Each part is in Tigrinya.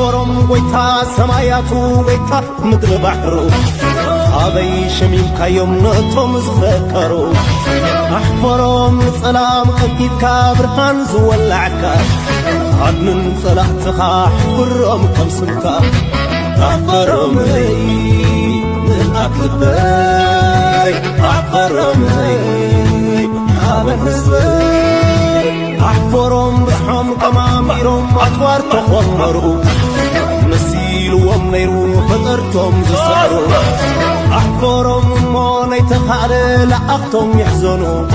أحفرم ويتا سماياتو ويتا مدر بحرو أبي شميم كيوم نطم زفكرو أحفرم سلام أكيد كابرهان زولعكا عدن صلاحتها أحفرم كم سلكا أحفرم هي من أكبر أحفرم هي أبن أحفرم بسحم كماميرم أطوار تخمرو نسيل ومنيرو فطرتم زسعرو أحفرم موني تخالي لأختم يحزنو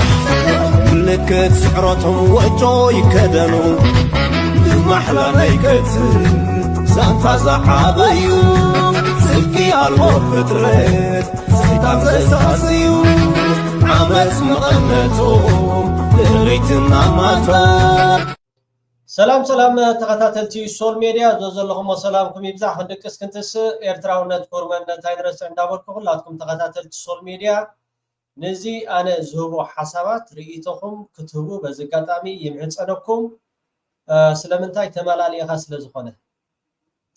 لكت سعرتهم وجو يكدنو محلى نيكت سانتا زعابيو سلكي الوفترت سيطان زيساسيو عمس مغنتهم لغيتنا ماتوا سلام تغتاتلتي سول ميديا زوزلكم وسلامكم يبزع خندق اسكنتس ايرتراونت كورمنت هايدرس عندابلكم كلاتكم تغتاتلتي سول ميديا نزي انا زهبو حسابات رئيتكم كتبو بزقاطامي يمحصنكم سلامنتاي تمالاليها سلازخونه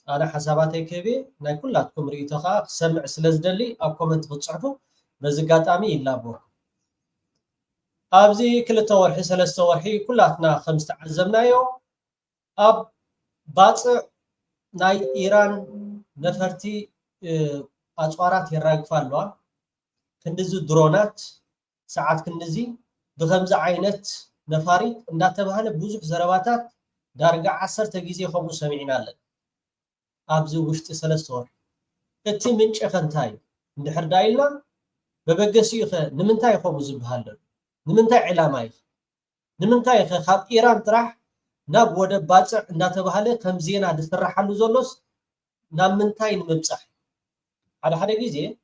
انا حساباتي كبي ناي كلاتكم رئيتها سمع سلازدلي اب كومنت بتصحفوا بزقاطامي يلابو ابزي كل تورحي سلسته ورحي كلاتنا خمس تعزمنايو اب باصع ناي ايران نفرتي اصوارات يراغفالوا كندزو درونات ساعات كندزي بخمس عينت نفاري انداتبهاله بوزح زرباتات دارغا 10 غيزي خمو سمعينالن ابزي وشت سلسته ور اتي منጭ فنتاي اندحر دايلا ببغسيخ نمنتاي خمو زبهالن نمنتاي علاماي نمنتاي خاب ايران طرح ناب وده باصع انداتبهاله كم زينا دسرحالو زلوس نامنتاي نمصح على غيزي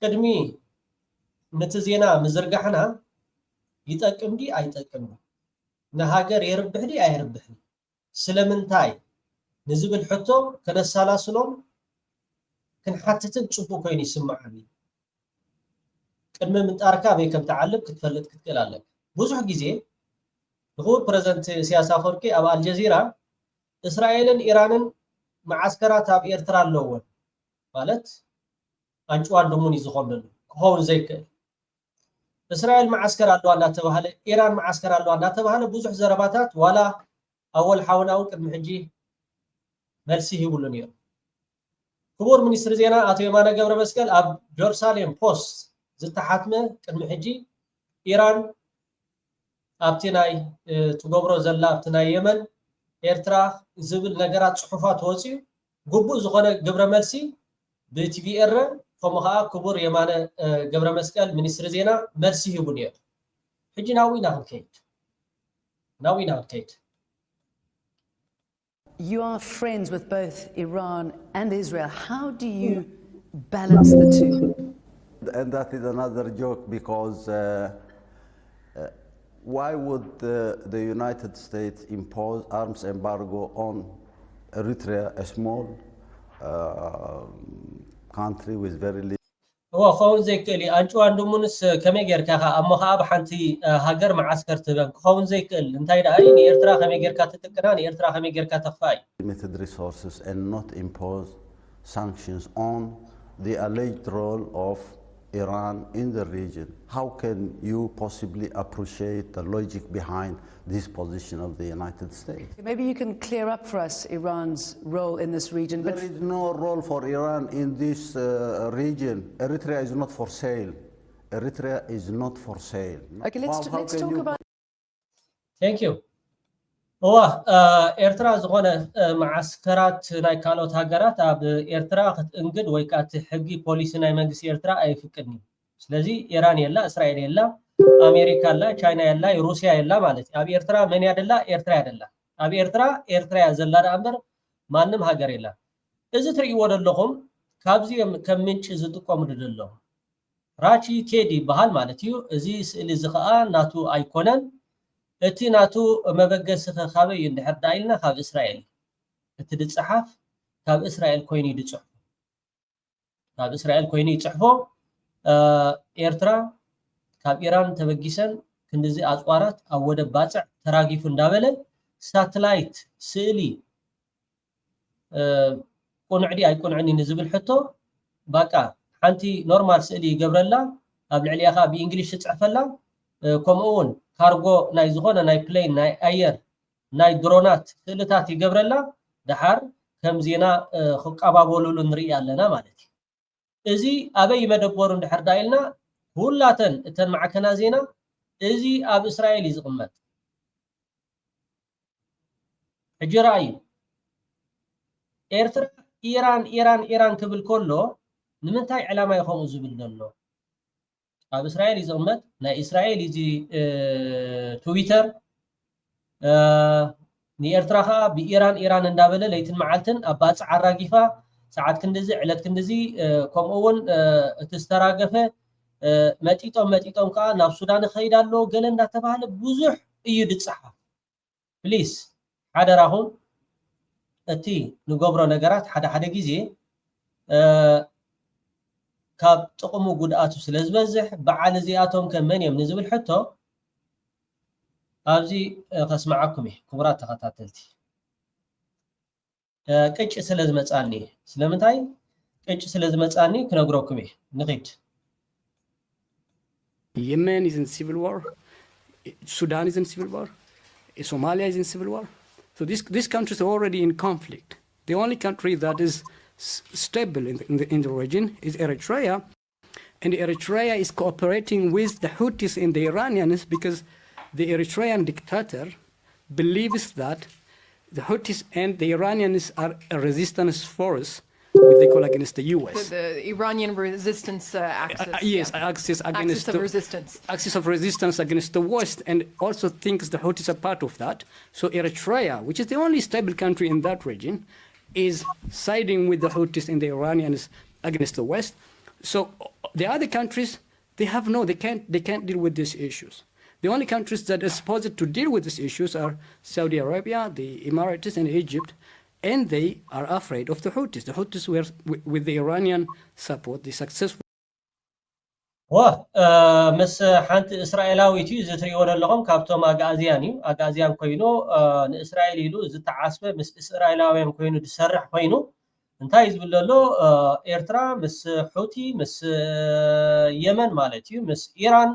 قدمي نتزينا مزرغحنا يطقم دي ايطقم نهاجر يربح دي ايربح سلمنتاي نزبل حتو كنسالاسلون كنحتتن صبو كاين يسمعني قدم من طاركا بكم تعلم كتفلت كتقلالك بوزح غيزي هو بريزنت سياسه فرقي ابا الجزيره اسرائيلن ايرانن معسكرات اب ايرترا لون ማለት አንጫዋን ደሞን ይዝኾነን ከሆን ዘይከ እስራኤል ማዓስከር አለው አላ ተባለ ኢራን ማዓስከር አለው አላ ተባለ ብዙሕ ዘረባታት ዋላ አወል ሓውናው ቅድም ሕጂ መልሲ ይብሉን ይሩ ክቡር ሚኒስትር ዜና አቶ የማነ ገብረ መስቀል ኣብ ጀሩሳሌም ፖስት ዝተሓትመ ቅድም ሕጂ ኢራን ኣብቲናይ ትገብሮ ዘላ ኣብቲናይ የመን ኤርትራ ዝብል ነገራት ጽሑፋት ወፂኡ ግቡእ ዝኾነ ግብረ መልሲ በቲቪአር ከመኻ ክቡር የማነ ገብረ መስቀል ሚኒስትር ዜና መልሲ ይቡን ይሩ ሕጂ ናዊና ከይት You are friends with both Iran and Israel. How do you balance the two? And that is another joke because why would the United States impose arms embargo on Eritrea, a small country with very little? هو خون زي كلي أنتو عندهمونس كميجر كها أما خاب حنتي هاجر معسكر تبان خون زي كل انتي داين يرترا كميجر كاتتكران يرترا كميجر كاتفاي Limited resources and not impose sanctions on the alleged role of Iran in the region. How can you possibly appreciate the logic behind this position of the United States? Maybe you can clear up for us Iran's role in this region. There is no role for Iran in this region. Eritrea is not for sale. Eritrea is not for sale. Okay, let's talk about... Thank you. هو ኤርትራ ዝኾነ ማዓስከራት ናይ ካልኦት ሃገራት ኣብ ኤርትራ ክትእንግድ ወይ ካት ሕጊ ፖሊሲ ናይ መንግስቲ ኤርትራ ኣይፍቅድኒ ስለዚ ኢራን የላ እስራኤል የላ አሜሪካ የላ ቻይና የላ ሩሲያ የላ ማለት ኣብ ኤርትራ ምን ያደላ ኤርትራ ያደላ ኣብ ኤርትራ ያዘላ ዳምበር ማንም ሃገር የላ እዚ ትሪእዎ ደለኹም ካብዚ ከም ምንጭ ዝጥቀሙ ደለኹም ራቺ ኬዲ በሃል ማለት እዩ እዚ ስእሊ ዝኸኣ ናቱ ኣይኮነን እቲ ናቱ መበገስ ኸኻበ ይንድሕር ዳይልና ካብ እስራኤል እቲ ድጽሓፍ ካብ እስራኤል ኮይኑ ይድጽሕ ካብ እስራኤል ኮይኑ ይጽሕፎ ኤርትራ ካብ ኢራን ተበጊሰን ክንዲዚ ኣጽዋራት ኣብ ወደ ባጽዕ ተራጊፉ እንዳበለ ሳተላይት ስእሊ ቁንዕዲ ኣይቁንዕኒ ንዝብል ሕቶ ባቃ ሓንቲ ኖርማል ስእሊ ይገብረላ ኣብ ልዕሊያኻ ብእንግሊሽ ትፅሕፈላ ከምኡውን ካርጎ ናይ ዝኾነ ናይ ፕሌን ናይ ኣየር ናይ ድሮናት ስእልታት ይገብረላ ድሓር ከም ዜና ክቀባበሉሉ ንርኢ ኣለና ማለት እዩ እዚ ኣበይ መደበሩ እንድሕር ዳኢልና ሁላተን እተን ማዕከና ዜና እዚ ኣብ እስራኤል እዩ ዝቕመጥ ሕጂ ረኣዩ ኤርትራ ኢራን ክብል ከሎ ንምንታይ ዕላማ ይኸምኡ ዝብል ዘሎ ኣብ እስራኤል እዩ ዝቕመጥ ናይ እስራኤል እዚ ትዊተር ንኤርትራ ከዓ ብኢራን እንዳበለ ለይትን መዓልትን ኣብ ባፅዕ ኣራጊፋ ሰዓት ክንድዚ ዕለት ክንድዚ ከምኡውን እቲ ዝተራገፈ መጢጦም ከዓ ናብ ሱዳን ይኸይድ ኣሎ ገለ እንዳተባሃለ ብዙሕ እዩ ድፅሓፍ ፕሊስ ሓደራኹም እቲ ንገብሮ ነገራት ሓደ ግዜ ካብ ጥቕሙ ጉድኣቱ ስለ ዝበዝሕ በዓል እዚኣቶም ከም መን እዮም ንዝብል ሕቶ ኣብዚ ከስማዓኩም እየ ክቡራት ተኸታተልቲ ቅጭ ስለ ዝመፃኒ ስለምንታይ ቅጭ ስለ ዝመፃኒ ክነግረኩም እየ ንኺድ Yemen is in civil war, Sudan is in civil war, Somalia is in civil war. So these countries are already in conflict. The only country that is stable in the region is Eritrea, and Eritrea is cooperating with the Houthis and the Iranians because the Eritrean dictator believes that the Houthis and the Iranians are a resistance force what they call against the U.S. The Iranian resistance axis. Yes, axis against axis of resistance. Axis of resistance against the West, and also thinks the Houthis are part of that. So Eritrea, which is the only stable country in that region, is siding with the Houthis and the Iranians against the West. So the other countries, they can't deal with these issues. The only countries that are supposed to deal with these issues are Saudi Arabia, the Emirates, and Egypt. And they are afraid of the Houthis. The Houthis were, with the Iranian support, the successful. ምስ ሓንቲ እስራኤላዊት እዩ ዝትሪእዎ ዘለኹም ካብቶም ኣጋእዝያን እዩ ኣጋእዝያን ኮይኑ ንእስራኤል ኢሉ ዝተዓስበ ምስ እስራኤላውያን ኮይኑ ዝሰርሕ ኮይኑ እንታይ ዝብል ዘሎ ኤርትራ ምስ ሑቲ ምስ የመን ማለት እዩ ምስ ኢራን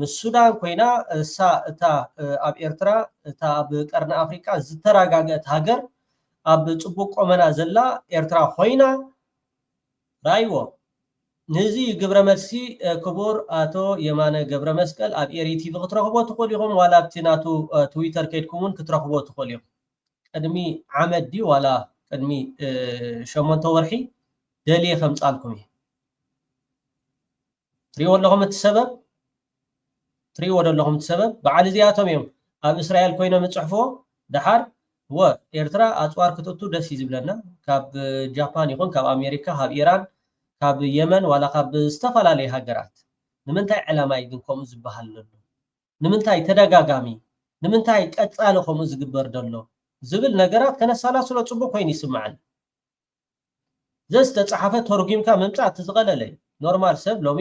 ምስ ሱዳን ኮይና እሳ እታ ኣብ ኤርትራ እታ ኣብ ቀርኒ ኣፍሪካ ዝተረጋገአት ሃገር ኣብ ፅቡቅ ቆመና ዘላ ኤርትራ ኮይና ራይዎ ነዚ ግብረ መልሲ ክቡር ኣቶ የማነ ገብረ መስቀል ኣብ ኤሪቲቪ ክትረኽቦ ትኽእሉ ኢኹም ዋላ ኣብቲ ናቱ ትዊተር ከይድኩም እውን ክትረኽቦ ትኽእሉ ኢኹም ቅድሚ ዓመት ዲ ዋላ ቅድሚ 8 ወርሒ ደልየ ከምፃልኩም እየ ትሪእዎ ኣለኹም እቲ ሰበብ በዓል እዚኣቶም እዮም ኣብ እስራኤል ኮይኖም ዝፅሕፍዎ ድሓር ኤርትራ ኣፅዋር ክትእቱ ደስ እዩ ዝብለና ካብ ጃፓን ይኹን ካብ ኣሜሪካ ካብ ኢራን ካብ የመን ዋላ ካብ ዝተፈላለዩ ሃገራት ንምንታይ ዕላማ እዩ ግን ከምኡ ዝበሃል ዘሎ ንምንታይ ተደጋጋሚ ንምንታይ ቀፃሊ ከምኡ ዝግበር ዘሎ ዝብል ነገራት ከነሳላስሎ ፅቡቅ ኮይኑ ይስማዓኒ ዘስተፃሓፈ ተርጉምካ ምምፃእ እቲ ዝቐለለ ኖርማል ሰብ ሎሚ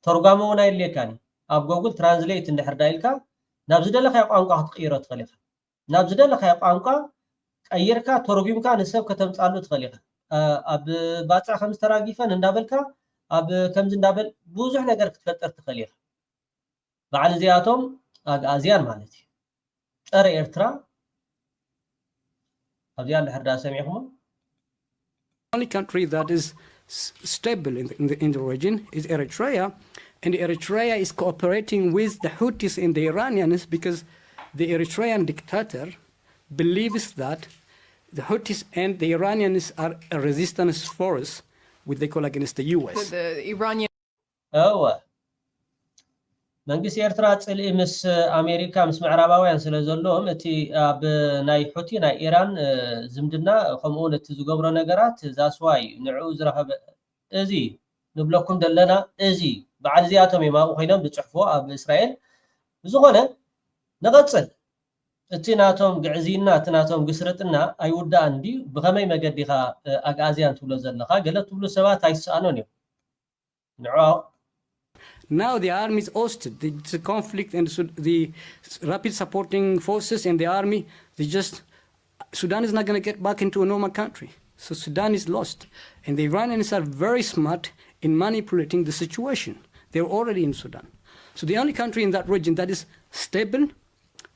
ተርጓሚ እውን ኣይድልየካኒ ኣብ ጎግል ትራንስሌት እንድሕር ዳኢልካ ናብ ዝደለኻዮ ቋንቋ ክትቅይሮ ትኽእል ኢኻ ናብ ዝደለኻዮ ቋንቋ ቀይርካ ተርጉምካ ንሰብ ከተምፃሉ ትኽእል ኢኻ ኣብ ባፅዕ ከም ዝተራጊፈን እንዳበልካ ኣብ ከምዚ እንዳበል ብዙሕ ነገር ክትፈጥር ትኽእል ኢኻ በዓል እዚኣቶም ኣዝያን ማለት እዩ ፀረ ኤርትራ ኣብዚኣ እንድሕር ዳ ሰሚዕኹሞ only country that is stable in the region is Eritrea, and Eritrea is cooperating with the Houthis and the Iranians because the Eritrean dictator believes that the Houthis and the Iranians are a resistance force what they call against the U.S. The Iranian. መንግስቲ ኤርትራ ፅልኢ ምስ ኣሜሪካ ምስ ምዕራባውያን ስለ ዘለዎም እቲ ኣብ ናይ ሑቲ ናይ ኢራን ዝምድና ከምኡውን እቲ ዝገብሮ ነገራት ዛስዋይ ንዕኡ ዝረኸበ እዚ ንብለኩም ዘለና እዚ በዓል እዚኣቶም እዮም ኣብኡ ኮይኖም ዝፅሕፍዎ ኣብ እስራኤል ዝኾነ ንቐፅል እቲ ናቶም ግዕዚና እቲ ናቶም ግስርጥና ኣይውዳእን ድዩ ብኸመይ መገዲኻ ኣጋእዝያን ትብሎ ዘለኻ ገለ ትብሉ ሰባት ኣይሰኣኖን እዮም ንዕኡ Now the army is ousted. The conflict and the rapid supporting forces and the army, they just Sudan is not going to get back into a normal country. So Sudan is lost. And the Iranians are very smart in manipulating the situation. They're already in Sudan. So the only country in that region that is stable,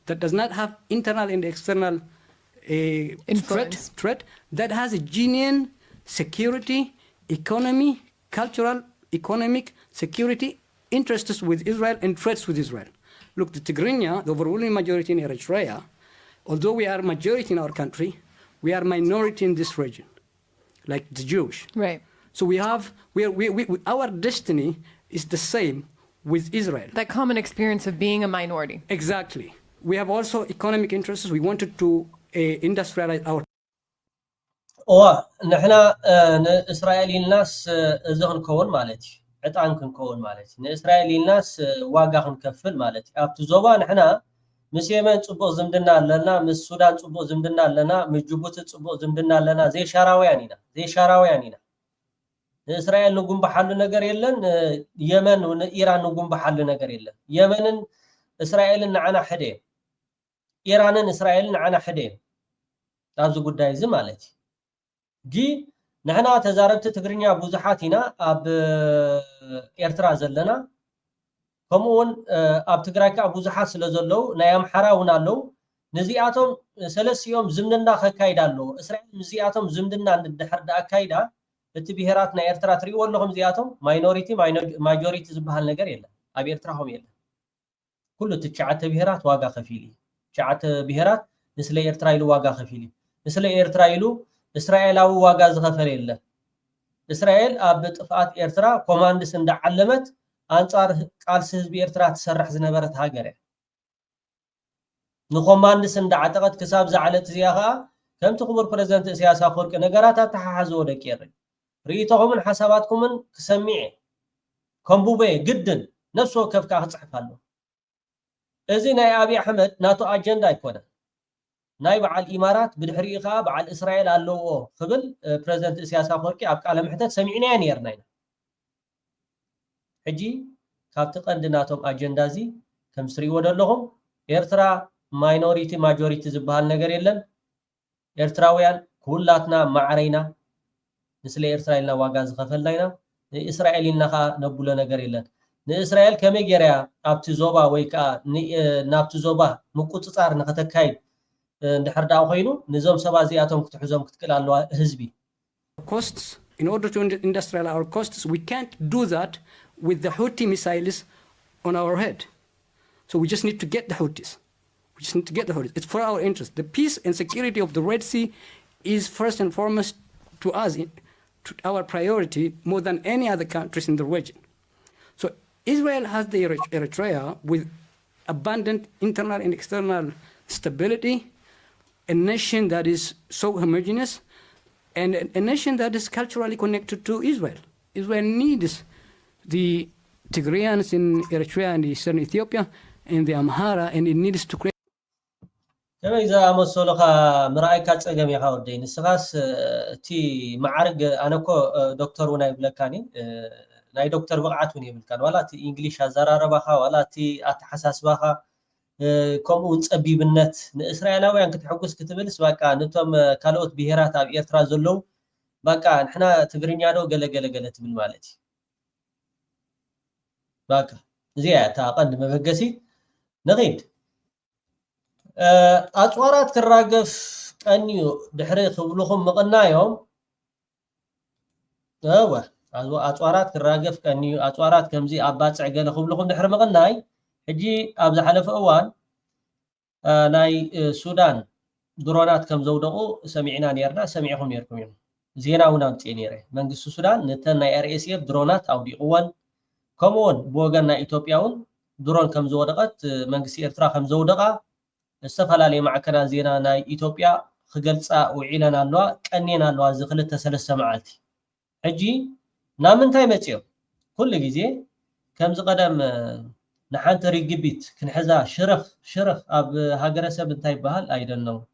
that does not have internal and external threat, that has a genuine security, economy, cultural, economic, security interests with Israel and threats with Israel. Look, the Tigrinya, the overwhelming majority in Eritrea, although we are majority in our country, we are minority in this region, like the Jewish. Right. So our destiny is the same with Israel. That common experience of being a minority. Exactly. We have also economic interests. We wanted to industrialize our. نحن إسرائيل الناس إذا كون مالتي عطان كون مالتي إسرائيل الناس واقع كفل مالتي أبتزوبا نحن مس يمن صبو زمدنا لنا مس السودان صبو زمدنا لنا مس جيبوتي صبو زمدنا لنا زي شاراويانينا إسرائيل نقوم بحل نجار يلن يمن وإيران نقوم بحل نجار يلن يمن إسرائيل نعنا حدين إيران إسرائيل نعنا حدين تابزو قداي زمالتي جي نحنا تزاربت تقرينيا بوزحاتنا أب إرترا زلنا كمون أب تقرايك أبوزحات سلزلو نايام حراونا لو نزياتهم سلس يوم زمننا خكايدا لو إسرائيل نزياتهم زمننا ندحر دا أكايدا التبهيراتنا إرترا تري واللهم زياتهم ماجوريتي زبهال نقر يلا أبي إرتراهم يلا كله تتشعت تبهيرات واقع خفيلي تشعت بهيرات نسل إرترايلو واقع خفيلي نسل إرترايلو إسرائيل واقع زغفر يلا إسرائيل أب طفات إرترا كوماندس اندعلمت أنصار قال سيز بإرترا تسرح زنبرت هاجره نكوماندس اندعتقت كساب زعلت زياها كم تخبر بريزيدنت سياسة خورك نقرات تححزو دكير ريتهم من حساباتكم من كسميع كمبوبي جدا نفسه كيف كان صحف له إذن يا أبي أحمد ناتو أجندة يكون نايب على الإمارات بالحريقة على إسرائيل قال له قبل بريزيدنت سياسة خوركي أبقى على محتاج سمعنا يعني يرنينا حجي كابتق عندناتهم أجندة زي كم سري ودر لهم إرترا ماينوريتي ماجوريتي زبهال نقر يلن إرتراويان كلاتنا معرينا مثل إسرائيل واقع زغفل لنا إسرائيل نخا نبولا نقر يلن إسرائيل كم يجريا أبتزوبا ويكا نابتزوبا مقتصار نختكايد نحر داو خينو نظام سبا زياتهم كتحزم كتكل على حزبي costs in order to industrialize our costs. We can't do that with the Houthi missiles on our head. So we just need to get the Houthis. It's for our interest. The peace and security of the Red Sea is first and foremost to us, to our priority more than any other countries in the region. So Israel has the Eritrea with abundant internal and external stability, a nation that is so homogeneous, and a nation that is culturally connected to Israel. Israel needs the Tigrayans in Eritrea and Eastern Ethiopia and the Amhara, and it needs to create. كما إذا مسولخا مرأيك أتسجم يا خاودين السغاس تي معرق أنا كو دكتور ونايب لكاني ناي دكتور بقعت ونايب لكان ولا تي إنجليش هزارة بخا ولا تي أتحساس بخا كم أنسبي بالنت إسرائيل وين كنت حقوس كتبلس بقى نتوم كالوت بهيرات أبي إرترا زلوا بقى نحنا تقرينيا لو قلة بالمالتي بقى زي تاقن مفقسي نغيد أطوارات كراقف أنيو دحري خبلوهم مقنا يوم أطوارات كراقف أنيو أطوارات كمزي أبات عقل خبلوهم دحر مقناي هجي أبز حلف أوان ناي السودان درونات كم زودقو سمعنا نيرنا سمعهم يركم يوم زينا ونانتي نيري منقص السودان نتن ناي RSF درونات أو دي أوان كمون بوغنا إثيوبياون درون كم زودقت منقص إرترا كم زودقا استفلالي معكنا زينا ناي إثيوبيا خقلصا وعيلنا اللوا كأنينا اللوا زخلت سلسة معالتي حجي نامن تاي متيو كل جيزي كم زقدم نحن ريجبيت كنحزا شرخ أب هاجر سب انتاي بهال أيضا نو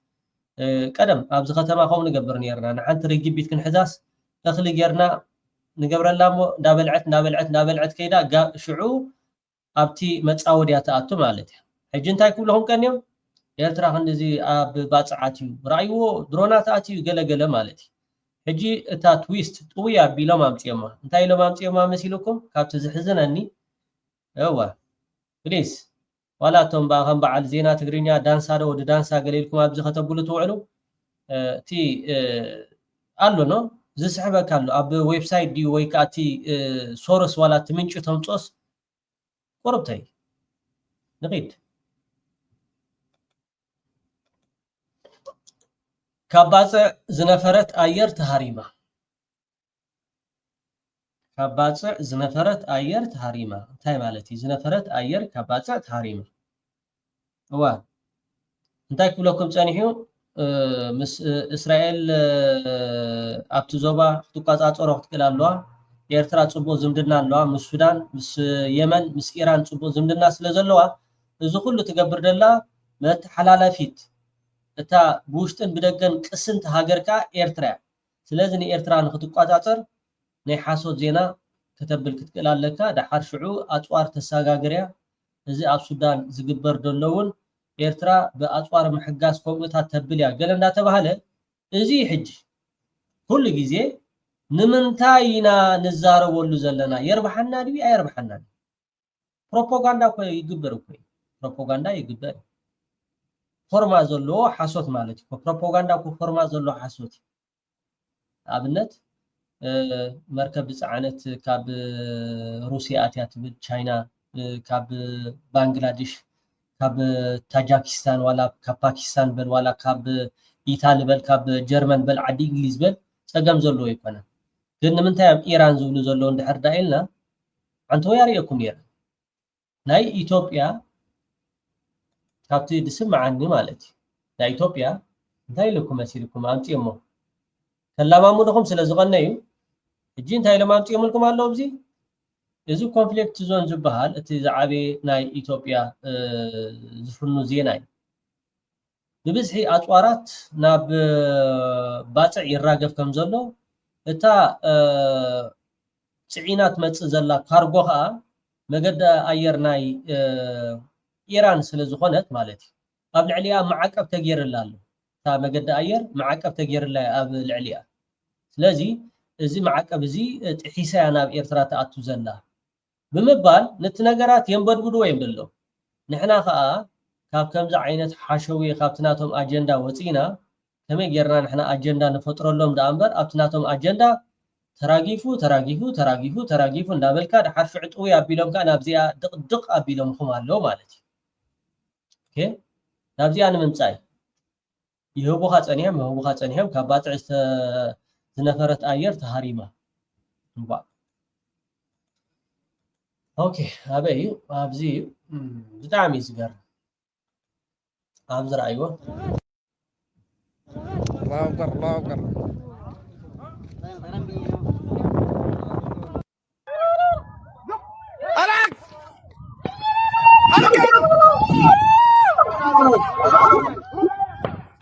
قدم أب زختما خوم نقبر نيرنا نحن ريجبيت كنحزاس دخل جرنا نقبر اللامو دابلعت كيدا شعو أبتي متعود يتأتو مالتي حجين تاي كلهم كان يوم ኤርትራ እንደዚህ ኣብ ባጽዓትዩ ራእይዎ ድሮናት ኣትዩ ገለገለ ማለት ሕጂ እታ ትዊስት ጥውያ ቢሎም ኣምጽዮማ እንታይ ኢሎም ኣምጽዮማ መሲልኩም ካብቲ ዝሕዝነኒ እዋ ፕሊስ ዋላ እቶም ከም በዓል ዜና ትግርኛ ዳንሳ ዶ ወዲ ዳንሳ ገሌልኩም ኣብዚ ከተብሉ ትውዕሉ እቲ ኣሎ ኖ ዝስሕበካ ኣሎ ኣብ ዌብሳይት ድዩ ወይ ከዓ እቲ ሶርስ ዋላ እቲ ምንጭ ተምጾስ ቆርብተይ ንቂድ ካባጽዕ ዝነፈረት ኣየር ተሃሪማ ካባጽዕ ዝነፈረት ኣየር ተሃሪማ እንታይ ማለት እዩ ዝነፈረት ኣየር ካባጽዕ ተሃሪማ እዋ እንታይ ክብለኩም ጸኒሑ ምስ እስራኤል ኣብቲ ዞባ ክትቋጻጸሮ ክትክእል ኣለዋ ኤርትራ ጽቡቕ ዝምድና ኣለዋ ምስ ሱዳን ምስ የመን ምስ ኢራን ጽቡቕ ዝምድና ስለ ዘለዋ እዚ ኩሉ ትገብር ደላ መተሓላለፊት እታ ብውሽጥን ብደገን ቅስንቲ ሃገርካ ኤርትራ ስለዚ ንኤርትራ ንክትቋጻጸር ናይ ሓሶት ዜና ከተብል ክትክእል ኣለካ ዳሓር ሽዑ ኣጽዋር ተሰጋግርያ እዚ ኣብ ሱዳን ዝግበር ደሎውን ኤርትራ በኣጽዋር ምሕጋዝ ከምኡታት ተብል ያ ገለ እንዳተባሃለ እዚ ሕጂ ኩሉ ግዜ ንምንታይ ኢና ንዛረበሉ ዘለና የርባሐና ድዩ ኣይርባሐና ፕሮፓጋንዳ እኮ ይግበር እኮ ፕሮፓጋንዳ ይግበር ፎርማ ዘለዎ ሓሶት ማለት እዩ ፕሮፓጋንዳ እኮ ፎርማ ዘለዎ ሓሶት ኣብነት መርከብ ብጻዕነት ካብ ሩስያ ኣትያ ትብል ቻይና ካብ ባንግላዴሽ ካብ ታጃኪስታን ዋላ ካብ ፓኪስታን በል ዋላ ካብ ኢታሊ በል ካብ ጀርመን በል ዓዲ እንግሊዝ በል ጸገም ዘለዎ ይኮነ ግን ንምንታይ ኣብ ኢራን ዝብሉ ዘለዎ እንድሕር ዳኢልና አንተ ወያሪኩም ነይረ ናይ ኢትዮጵያ ካብቲ ድስምዓኒ ማለት ናይ ኢትዮጵያ እንታይ ልኩም መሲልኩም ኣምጪሞ ከላማሙድኩም ስለ ዝቐነዩ እጂ እንታይ ኢሎም ኣምጪሙልኩም ኣለዉ ብዚ እዚ ኮንፍሊክት ዞን ዝበሃል እቲ ዝዓበ ናይ ኢትዮጵያ ዝፍኑ ዜና እዩ ብብዝሒ ኣጽዋራት ናብ ባጽዕ ይራገፍ ከም ዘሎ እታ ጽዒናት መጽእ ዘላ ካርጎ ከዓ መገዲ ኣየር ናይ ኢራን ስለ ዝኾነት ማለት እዩ ኣብ ልዕሊያ ማዕቀብ ተገይርላ ኣሎ እታ መገዲ ኣየር ማዕቀብ ተገይርላ ኣብ ልዕሊያ ስለዚ እዚ ማዕቀብ እዚ ጥሒሳ ናብ ኤርትራ ተኣቱ ዘላ ብምባል ነቲ ነገራት የንበድብዱ ወይም ደሎ ንሕና ከዓ ካብ ከምዚ ዓይነት ሓሸዊ ካብቲ ናቶም ኣጀንዳ ወፂና ከመይ ጌርና ንሕና ኣጀንዳ ንፈጥረሎም ዳ እምበር ኣብቲ ናቶም ኣጀንዳ ተራጊፉ እንዳበልካ ድሓር ሽዑ ጥውይ ኣቢሎም ከዓ ናብዚኣ ድቕድቕ ኣቢሎምኩም ኣለዉ ማለት እዩ ኦኬ ናብዚኣ ንምምጻይ ይህቡኻ ጸኒሖም ካብ ባጽዕ ዝነፈረት ኣየር ተሃሪማ እምባ ኦኬ ኣበይ ኣብዚ ብጣዕሚ ዝገርም ኣብዚ ረኣይዎ الله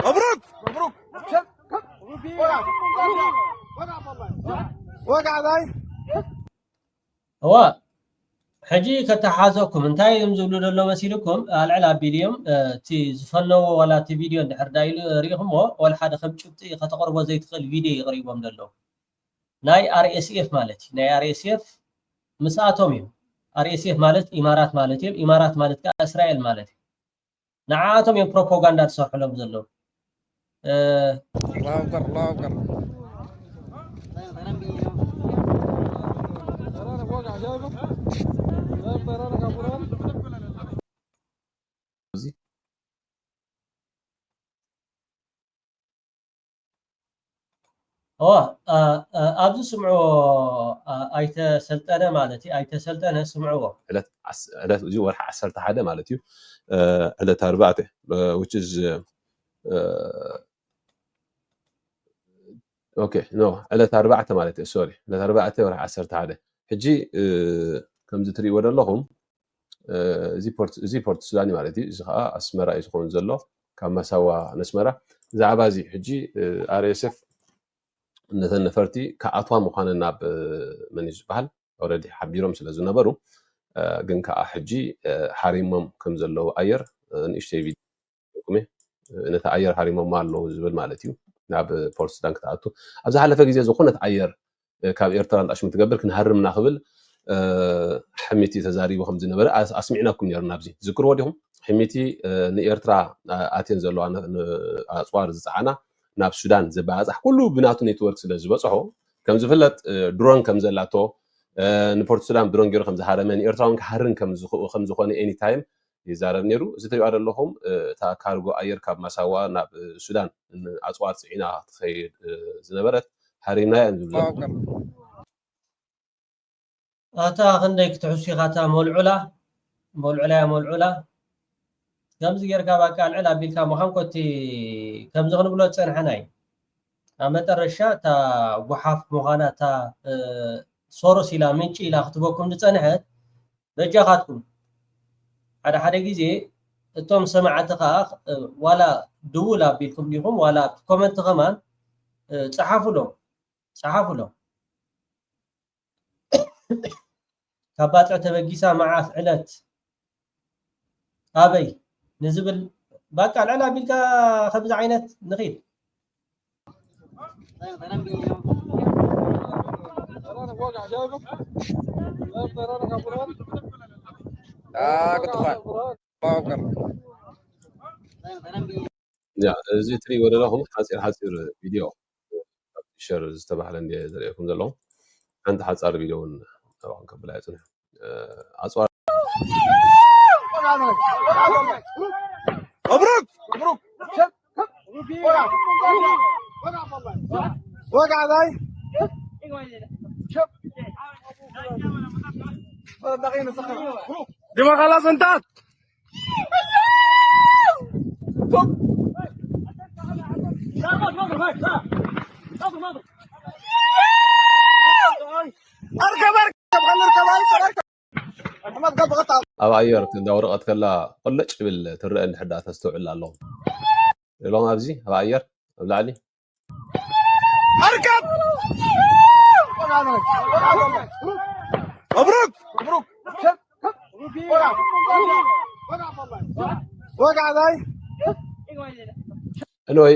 أكبر مبروك وقع ذاي هو حجي كتحازوكم انتاي يمزولو دلو مسيلكم العل ابيليوم تي زفنو ولا تي فيديو اندحر دايل ريخمو ولا حدا خمچبتي كتقربو زي تخل فيديو يقريبهم دلو ناي ار اس اف مالتي ناي ار اس اف مساتهم يم ار اس اف مالت امارات مالتي امارات مالت كاسرائيل مالتي نعاتهم يم بروباغندا تسوحلهم دلو الله اكبر ኣብዚ ስምዑ ኣይተሰልጠነ ማለት እዩ ኣይተሰልጠነ ስምዑዎ ዕለት እዚ ወርሒ 11 ማለት እዩ ዕለት 4 which is okay no ዕለት 4 ማለት እዩ ሶሪ ዕለት 4 ወርሒ 11 ሕጂ ከምዚ ትሪእዎ ዘለኹም እዚ ፖርት ሱዳን ማለት እዩ እዚ ከዓ ኣስመራ እዩ ዝኸውን ዘሎ ካብ ማሳዋ ነስመራ ዛዕባ እዚ ሕጂ RSF ነተን ነፈርቲ ከኣትዋ ምዃነን ናብ መን ዝበሃል ኦልሬዲ ሓቢሮም ስለ ዝነበሩ ግን ከዓ ሕጂ ሓሪሞም ከም ዘለዉ ኣየር ንእሽተይ ቪድዮ ነታ ኣየር ሃሪሞም ኣሎ ዝብል ማለት እዩ ናብ ፖርት ሱዳን ክትኣቱ ኣብ ዝሓለፈ ግዜ ዝኾነት ኣየር ካብ ኤርትራ ጣሽም ትገብር ክንሃርምና ክብል ሕሚቲ ተዛሪቡ ከም ዝነበረ ኣስሚዕናኩም ነርና ኣብዚ ዝክርዎ ዲኹም ሕሚቲ ንኤርትራ ኣቴን ዘለዋ ኣፅዋር ዝፀዓና ናብ ሱዳን ዘባፃሕ ኩሉ ብናቱ ኔትወርክ ስለ ዝበፅሖ ከም ዝፍለጥ ድሮን ከም ዘላቶ ንፖርት ሱዳን ድሮን ገይሩ ከም ዝሃረመ ንኤርትራውን ክሃርን ከም ዝኾነ ኤኒ ታይም ይዛረብ ነይሩ እዚ ትሪኦ ኣለኹም እታ ካርጎ ኣየር ካብ ማሳዋ ናብ ሱዳን ኣፅዋር ፅዒና ትኸይድ ዝነበረት ሃሪምናያ እንዝብሎ ኣታ ክንደይ ክትሕሱ ኢኻ መልዑላ ከምዚ ጌርካ ባቃ ልዕል ኣቢልካ ምዃን ኮቲ ከምዚ ክንብሎ ፀንሐና እዩ ኣብ መጨረሻ እታ ጉሓፍ ምዃና እታ ሶሮስ ኢላ ምንጪ ኢላ ክትበኩም ዝፀንሐት ደጃኻትኩም ሓደ ግዜ እቶም ሰማዕቲ ከዓ ዋላ ድውል ኣቢልኩም ዲኹም ዋላ ኮመንት ከማን ፀሓፉሎም ካብ ባፅዕ ተበጊሳ መዓፍ ዕለት ኣበይ ንዝብል ባቃ ልዕል ኣቢልካ ከምዚ ዓይነት ንኺድ እዚ ትሪእዎ ዘለኹም ሓፂር ቪድዮ ሸር ዝተባህለ ዘርእየኩም ዘለኹም ሓንቲ ሓፃር ቪድዮ እውን ኣብኹም ከብላ ይፅንሕ ኣፅዋር مبروك وقع ذاي دي ما خلاص انتهت اركب ኣብ ኣየር እንዳወረቐት ከላ ቆለጭ ብል ትርአ እንድሕዳ ተስተውዕል ኣለኹም ኢሎም ኣብዚ ኣብ ኣየር ኣብ ላዕሊ اركب مبروك وقع ذاي anyway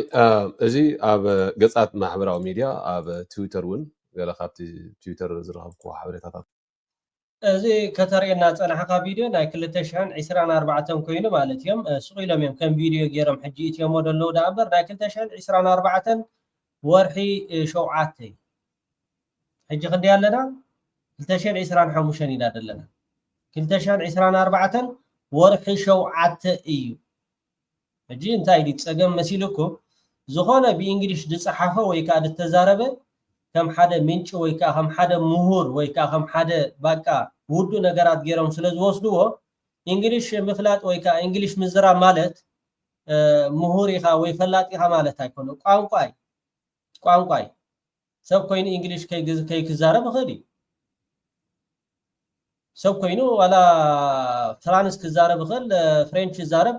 እዚ ኣብ ገጻት ማሕበራዊ ሚድያ ኣብ ትዊተር እውን ገለ ካብቲ ትዊተር ዝረኸብኩ ሓበሬታታት እዚ ከተርእየና ፀናሕካ ቪድዮ ናይ 2024 ኮይኑ ማለት እዮም ስቕ ኢሎም እዮም ከም ቪድዮ ገይሮም ሕጂ እትየሞ ደለዉ ዳ እምበር ናይ 2024 ወርሒ 7 ሕጂ ክንደይ ኣለና 2025 ኢና ዘለና 2024 ወርሒ 7 እዩ ሕጂ እንታይ ዲ ፀገም መሲልኩም ዝኾነ ብእንግሊሽ ዝፀሓፈ ወይ ከዓ ዝተዛረበ ከም ሓደ ምንጭ ወይ ከዓ ከም ሓደ ምሁር ወይ ከዓ ከም ሓደ ባቃ ውዱ ነገራት ገይሮም ስለ ዝወስድዎ እንግሊሽ ምፍላጥ ወይ ከዓ እንግሊሽ ምዝራብ ማለት ምሁር ኢኻ ወይ ፈላጥ ኢኻ ማለት ኣይኮነ ቋንቋይ ሰብ ኮይኑ እንግሊሽ ከይክዛረብ ይኽእል እዩ ሰብ ኮይኑ ዋላ ፍራንስ ክዛረብ ይኽእል ፍሬንች ክዛረብ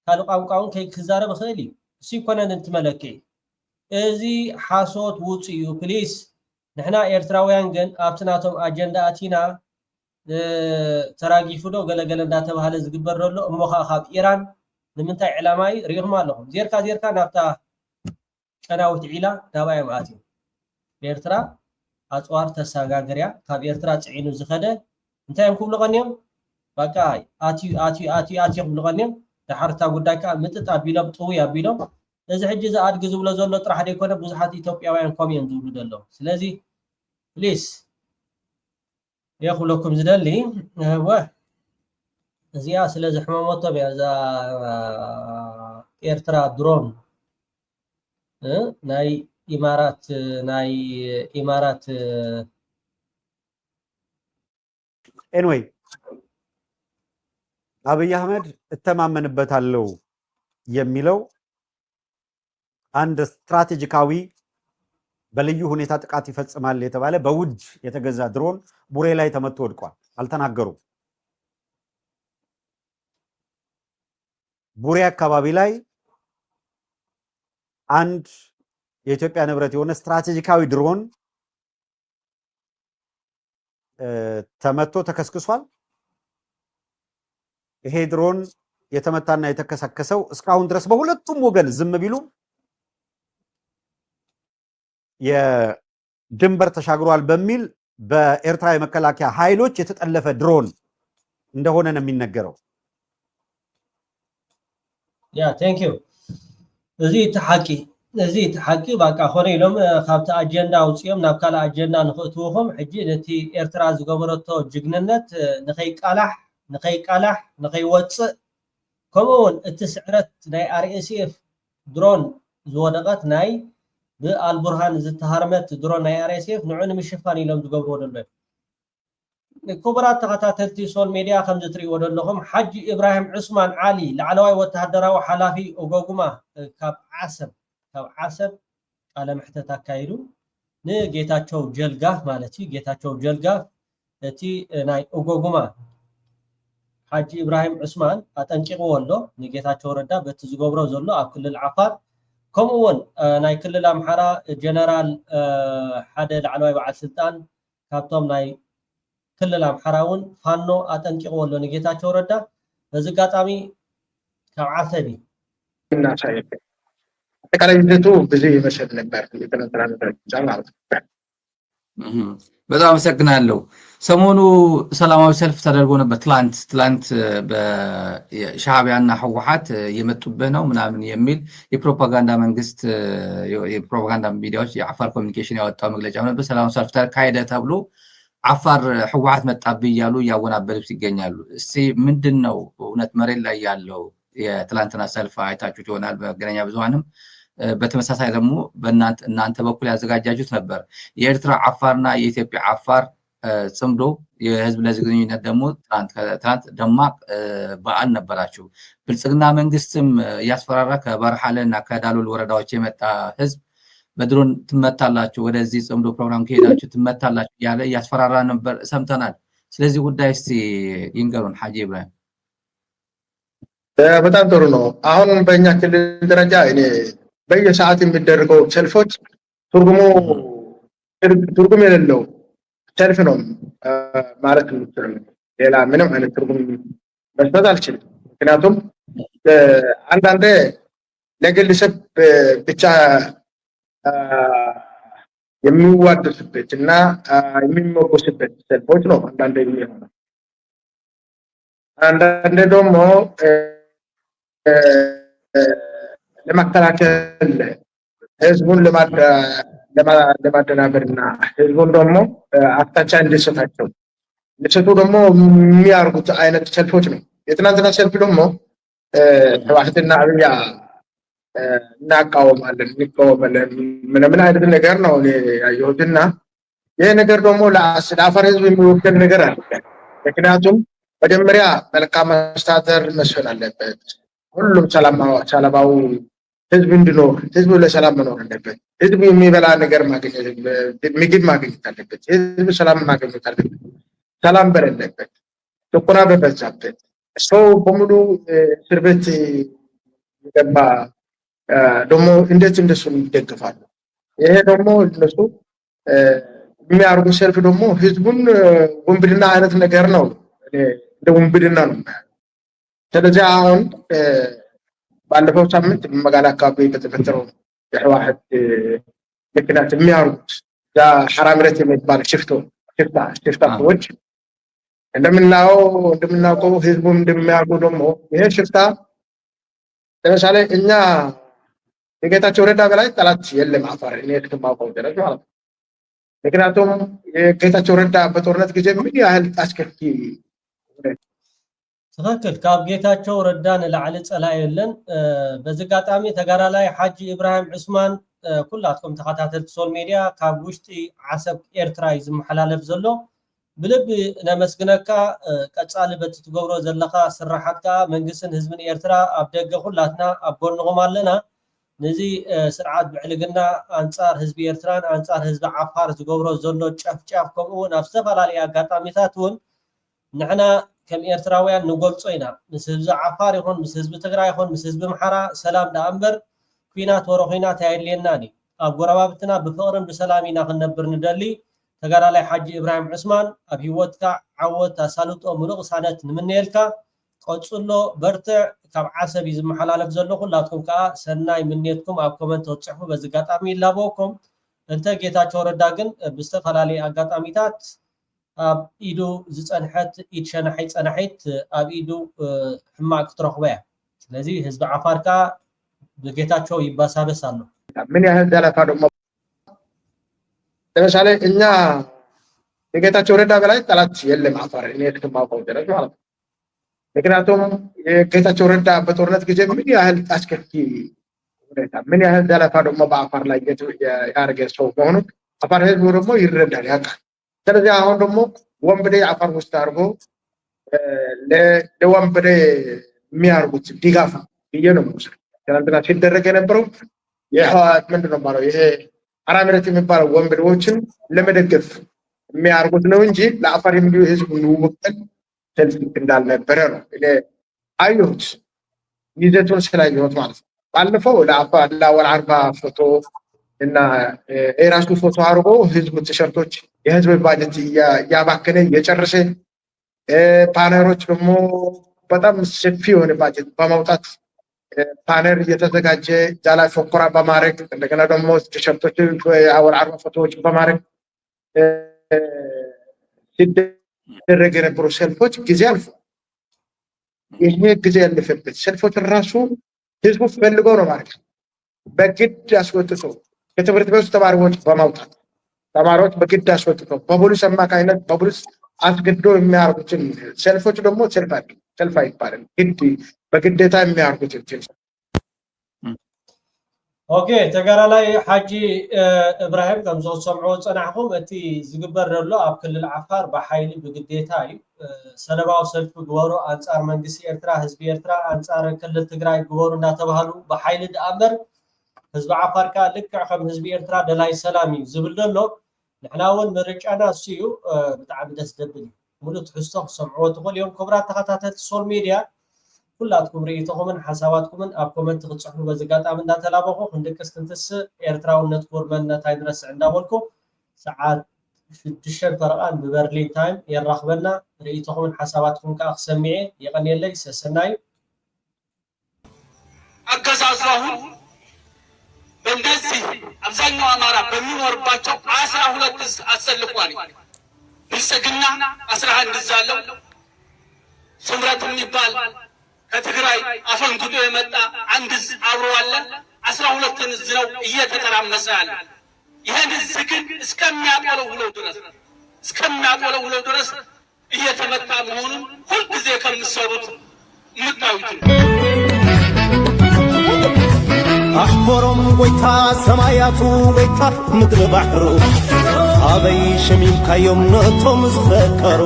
ካልእ ቋንቋ እውን ከይክዛረብ ይኽእል እዩ እሱ ይኮነን እንትመለክዕ እዚ ሓሶት ውፅ እዩ ፕሊስ ንሕና ኤርትራውያን ግን ኣብቲ ናቶም ኣጀንዳ ኣቲና ተራጊፉ ዶ ገለገለ እንዳተባሃለ ዝግበር ዘሎ እሞ ከዓ ካብ ኢራን ንምንታይ ዕላማ እዩ ሪኢኹም ኣለኹም ዜርካ ናብታ ጨናዊት ዒላ ዳባዮም ኣትዩ ኤርትራ ኣፅዋር ተሰጋገርያ ካብ ኤርትራ ፅዒኑ ዝኸደ እንታይ እዮም ክብሉ ቀኒዮም በቃ ኣትዩ ክብሉ ቀኒዮም ድሓርታ ጉዳይ ከዓ ምጥጥ ኣቢሎም ጥውይ ኣቢሎም እዚ ሕጂ ዝኣድጊ ዝብሎ ዘሎ ጥራሕ ደይኮነ ብዙሓት ኢትዮጵያውያን ከም እዮም ዝብሉ ዘለዉ ስለዚ ፕሊስ የኽብለኩም ዝደሊ እዚኣ ስለ ዘሕመመቶም እያ እዛ ኤርትራ ድሮን ናይ ኢማራት ኤንዌይ አብይ አህመድ እተማመንበታለሁ የሚለው አንድ ስትራቴጂካዊ በልዩ ሁኔታ ጥቃት ይፈጽማል የተባለ በውድ የተገዛ ድሮን ቡሬ ላይ ተመቶ ወድቋል። አልተናገሩም። ቡሬ አካባቢ ላይ አንድ የኢትዮጵያ ንብረት የሆነ ስትራቴጂካዊ ድሮን ተመቶ ተከስክሷል። ይሄ ድሮን የተመታና የተከሰከሰው እስካሁን ድረስ በሁለቱም ወገን ዝም ቢሉ የድንበር ተሻግሯል በሚል በኤርትራ የመከላከያ ኃይሎች የተጠለፈ ድሮን እንደሆነ ነው የሚነገረው። ያ ቴንክ ዩ እዚ ተሓቂ ባቃ ኾነ ኢሎም ካብቲ አጀንዳ አውፅኦም ናብ ካልእ አጀንዳ ንኽእትውኹም ሕጂ ነቲ ኤርትራ ዝገበረቶ ጅግንነት ንኸይቃላሕ ንኸይወፅእ ከምኡውን እቲ ስዕረት ናይ RSF ድሮን ዝወደቐት ናይ ብአልቡርሃን ዝተሃርመት ድሮን ናይ RSF ንዑ ንምሽፋን ኢሎም ዝገብርዎ ዘሎ ክቡራት ተኸታተልቲ ሶል ሚድያ ከም ዝትሪእዎ ዘለኹም ሓጂ ኢብራሂም ዑስማን ዓሊ ላዕለዋይ ወተሃደራዊ ሓላፊ ኦጎጉማ ካብ ዓሰብ ቃለ መሕተት አካይዱ ንጌታቸው ጀልጋ ማለት እዩ ጌታቸው ጀልጋ እቲ ናይ ኦጎጉማ ሓጂ ኢብራሂም ዑስማን አጠንቂቕዎ ኣሎ ንጌታቸው ረዳ በቲ ዝገብሮ ዘሎ ኣብ ክልል ዓፋር ከምኡውን ናይ ክልል አምሓራ ጀነራል ሓደ ላዕለዋይ በዓል ስልጣን ካብቶም ናይ ክልል አምሓራ እውን ፋኖ አጠንቂቕዎ ኣሎ ንጌታቸው ረዳ በዚ አጋጣሚ ካብ ዓሰብ አጠቃላይ ይዘቱ ብዙ ይመስል ነበር የተነተራነው ማለት ነው። በጣም አመሰግናለሁ። ሰሞኑ ሰላማዊ ሰልፍ ተደርጎ ነበር። ትላንት በሻዕቢያና ህወሓት የመጡበት ነው ምናምን የሚል የፕሮፓጋንዳ መንግስት የፕሮፓጋንዳ ሚዲያዎች የአፋር ኮሚኒኬሽን ያወጣው መግለጫ ነበር። ሰላማዊ ሰልፍ ተካሄደ ተብሎ አፋር ህወሓት መጣብኝ እያሉ እያወናበሉት ይገኛሉ። እስቲ ምንድነው እውነት መሬት ላይ ያለው? የትላንትና ሰልፍ አይታችሁት ይሆናል በመገናኛ ብዙሃንም በተመሳሳይ ደግሞ እናንተ በኩል ያዘጋጃችሁት ነበር። የኤርትራ አፋርና የኢትዮጵያ አፋር ጽምዶ የህዝብ ለህዝብ ግንኙነት ደግሞ ትላንት ደማቅ በዓል ነበራችሁ። ብልጽግና መንግስትም እያስፈራራ ከበረሃለና ከዳሎል ወረዳዎች የመጣ ህዝብ በድሮን ትመታላችሁ፣ ወደዚህ ጽምዶ ፕሮግራም ከሄዳችሁ ትመታላችሁ ያለ እያስፈራራ ነበር ሰምተናል። ስለዚህ ጉዳይ እስቲ ይንገሩን ሐጂ ኢብራሂም። በጣም ጥሩ ነው። አሁን በእኛ ክልል ደረጃ እኔ በየሰዓት የሚደረገው ሰልፎች ትርጉም የሌለው ሰልፍ ነው ማለት ነው። ሌላ ምንም አይነት ትርጉም መስጠት አልችልም። ምክንያቱም አንዳንዴ ለግለሰብ ብቻ የሚዋደሱበት እና የሚሞገሱበት ሰልፎች ነው አንዳንዴ የሚሆነው። አንዳንዴ ደግሞ ለማከላከል ህዝቡን ለማደናበርና ህዝቡን ደግሞ አቅጣጫ እንዲሰጣቸው ለሰጡ ደግሞ የሚያርጉት አይነት ሰልፎች ነው። የትናንትና ሰልፍ ደግሞ ህወሓትና አብያ እናቃወማለን ምን አይነት ነገር ነው ያየሁትና ይሄ ነገር ደግሞ ለአፋር ህዝብ የሚወክል ነገር አለ። ምክንያቱም መጀመሪያ መልካም አስተዳደር መስፈን አለበት። ሁሉም ሰላማዊ ህዝብ እንዲኖር ህዝቡ ለሰላም መኖር አለበት። ህዝብ የሚበላ ነገር ምግብ ማግኘት አለበት። ህዝብ ሰላም ማግኘት አለበት። ሰላም በሌለበት ጭቆና በበዛበት ሰው በሙሉ እስር ቤት የገባ ደግሞ እንዴት እንደሱን ይደግፋሉ? ይሄ ደግሞ እነሱ የሚያርጉ ሰልፍ ደግሞ ህዝቡን ውንብድና አይነት ነገር ነው። እንደ ውንብድና ነው። ስለዚህ አሁን ባለፈው ሳምንት በመጋላ አካባቢ በተፈጠረው የህወሓት ምክንያት የሚያርጉት ሐራምረት የሚባል ሽፍታ ሰዎች እንደምናውቀው ህዝቡም እንደሚያርጉ ደግሞ ይሄ ሽፍታ ለምሳሌ እኛ የጌታቸው ረዳ በላይ ጠላት የለም አፋር እኔ ከተማውቀው ድረስ ማለት ነው። ምክንያቱም የጌታቸው ረዳ በጦርነት ጊዜ ምን ያህል አስከፊ ትክክል ካብ ጌታቸው ረዳ ንላዕሊ ፀላ የለን። በዚ አጋጣሚ ተጋዳላይ ሓጂ ኢብራሂም ዑስማን ኩላትኩም ተኸታተልቲ ሶል ሚድያ ካብ ውሽጢ ዓሰብ ኤርትራ እዩ ዝመሓላለፍ ዘሎ ብልቢ ነመስግነካ። ቀፃሊ በቲ ትገብሮ ዘለካ ስራሓትካ መንግስትን ህዝብን ኤርትራ ኣብ ደገ ኩላትና ኣብ ጎንኩም ኣለና። ነዚ ስርዓት ብዕልግና አንጻር ህዝቢ ኤርትራን አንጻር ህዝቢ ዓፋር ዝገብሮ ዘሎ ጨፍጫፍ ከምኡውን ኣብ ዝተፈላለዩ አጋጣሚታት እውን ንሕና ከም ኤርትራውያን ንገልጾ ኢና። ምስ ህዝቢ ዓፋር ይኹን ምስ ህዝቢ ትግራይ ይኹን ምስ ህዝቢ አምሓራ ሰላም ዳ እምበር ኩናት ወረኺናት ኣየድልየናኒ። ኣብ ጎረባብትና ብፍቅርን ብሰላም ኢና ክንነብር ንደሊ። ተጋዳላይ ሓጂ ኢብራሂም ዑስማን ኣብ ሂወትካ ዓወት ኣሳልጦ ሙሉቕ ሳነት ንምንየልካ ቆጽሎ በርትዕ ካብ ዓሰብ ዝመሓላለፍ ዘሎ ኩላትኩም ከዓ ሰናይ ምንየትኩም ኣብ ኮመንት ወጽሑ በዚ ጋጣሚ ይላበውኩም እንተ ጌታቸው ረዳ ግን ብዝተፈላለየ አጋጣሚታት ኣብ ኢዱ ዝጸንሐት ኢድ ሸናሒት ጸናሒት ኣብ ኢዱ ሕማቅ ክትረኽበ እያ ስለዚ ህዝቢ ዓፋር ከዓ በጌታቸው ይባሳበስ አለ ምን ያህል ዳላታ ደግሞ ለምሳሌ እኛ የጌታቸው ረዳ በላይ ጠላት የለም አፋር እኔ ከተማው ድረስ ማለት ነው ምክንያቱም የጌታቸው ረዳ በጦርነት ጊዜ ምን ያህል አስከፊ ሁኔታ ምን ያህል ዳላታ ደግሞ በአፋር ላይ ያረገ ሰው መሆኑ አፋር ህዝብ ደግሞ ይረዳል ያውቃል ስለዚህ አሁን ደግሞ ወንበዴ አፋር ውስጥ አድርጎ ለወንበዴ የሚያርጉት ድጋፍ ይየነው ትናንትና ሲደረግ የነበረው የህወሓት ምንድነው ማለት ይሄ አራምረት የሚባለው ወንበዴዎችን ለመደገፍ የሚያርጉት ነው እንጂ ለአፋር የሚሉ ህዝብ ወክል ሰልፍ እንዳልነበረ ነው እኔ አዩት ይዘቱን ስላየሁት ማለት ነው ባለፈው ለአፋር ለአወል 40 ፎቶ እና የራሱ ፎቶ አርጎ ህዝብ ቲሸርቶች የህዝብ ባጀት ያባከነ የጨረሰ ፓነሮች ደግሞ በጣም ሰፊ የሆነ ባጀት በማውጣት ፓነር እየተዘጋጀ ጃላ ፎቆራ በማድረግ እንደገና ደግሞ ቲሸርቶች አወል 40 ፎቶዎች በማድረግ ሲደረግ የነበሩ ሰልፎች ጊዜ አልፎ ይሄ ጊዜ ያለፈበት ሰልፎች ራሱ ህዝቡ ፈልጎ ነው ማለት በግድ አስወጥቶ ከትምህርት ቤት ተማሪዎች በማውጣት ተማሪዎች በግድ አስወጥቶ በፖሊስ አማካይነት በፖሊስ አስገድዶ የሚያርጉትን ሰልፎች ደግሞ ሰልፍ አይባልም ግድ በግዴታ የሚያርጉትን ኦኬ ተጋራ ላይ ሐጂ ኢብራሂም ከምዞ ሰምዖ ጸናሕኩም እቲ ዝግበር ዘሎ ኣብ ክልል ዓፋር በሓይሊ ብግዴታ እዩ ሰለባው ሰልፍ ግበሩ አንጻር መንግስቲ ኤርትራ ህዝቢ ኤርትራ አንጻር ክልል ትግራይ ግበሩ እናተባሃሉ በሓይሊ ደአምበር ህዝቢ ዓፋር ካ ልክዕ ከም ህዝቢ ኤርትራ ደላይ ሰላም እዩ ዝብል ዘሎ ንሕና እውን ምርጫና እሱ እዩ ብጣዕሚ ደስ ደብል ሙሉእ ትሕዝቶ ክሰምዕዎ ትኽእሉ እዮም ክቡራት ተኸታተልቲ ሶል ሚድያ ኩላትኩም ርኢቶኹምን ሓሳባትኩምን ኣብ ኮመንት ክጽሕፉ በዚ ጋጣሚ እንዳተላበኹ ክንድቅስ ክንትስ ኤርትራውነት ጎርመነት ኣይንረስዕ እንዳበልኩ ሰዓት 6 ፈረቓን ብበርሊን ታይም የራኽበና ርኢቶኹምን ሓሳባትኩም ከዓ ክሰሚዐ የቀኒየለይ ሰሰናዩ አገዛዙ አሁን በእንደዚህ አብዛኛው አማራ በሚኖርባቸው 12 አሰልፏል ብልጽግና 11 ዛለው ስምረት የሚባል ከትግራይ አፈንግጦ የመጣ አንድ አብሮ አለ 12 ነው እየተተራመሰ ያለ ይሄን ዝግን እስከሚያቆለው ድረስ እየተመታ መሆኑን ሁሉ ጊዜ ከምሰሩት ምታዩት አሕፈሮም ጎይታ ሰማያቱ ጎይታ ምድሪ ባሕሩ ኣበይ ሸሚምካዮም ነቶም ዝፈከሩ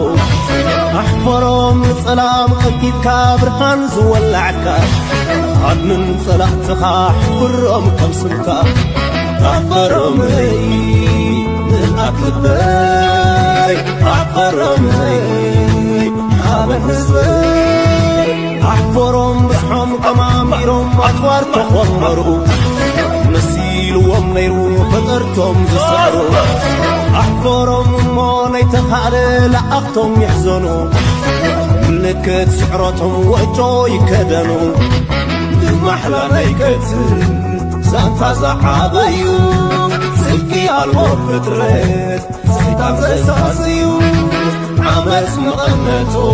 ኣሕፈሮም ንጸላም ቀጊድካ ብርሃን ዝወላዕካ ኣድንን ጸላእትኻ ኣሕፍሮም ከም ስምካ ኣሕፈሮመይ ንኣክልበይ ኣሕፈሮመይ ኣበን ህዝበይ ኣሕፈሮም ብስሖም ቀማሚሮም ኣትዋር ተኾመሩ መሲልዎም ነይሩ ፈጠርቶም ዝሰሩ ኣሕፈሮም እሞ ናይተኻእለ ለኣኽቶም ይሕዘኑ ምልክት ስዕሮቶም ወጮ ይከደኑ ንማሕላ ናይ ቀትር ዛንታ ዝዓበዩ ጽልቂ ኣልቦ ፍጥረት ሰይጣን ዘሳስዩ ዓመፅ መቐነቶ